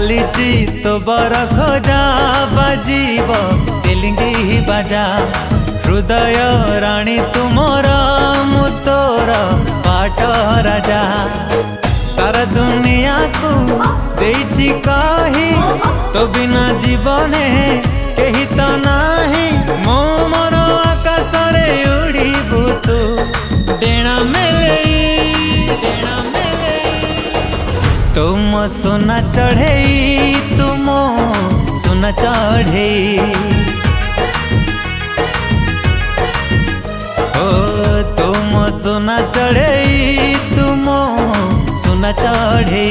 चालीची तो बर खोजा बाजीब तेलिंगी बाजा हृदय राणी तुमर मु तोर पाट राजा सारा दुनिया को देइछि कही तो बिना जीवने कही तो नाही मो मोर आकाश रे उड़ीबु तू डेणा मेले तुम सोना चढ़े तुम सोना चढ़े ओ तुम सोना चढ़े तुम सोना चढ़े।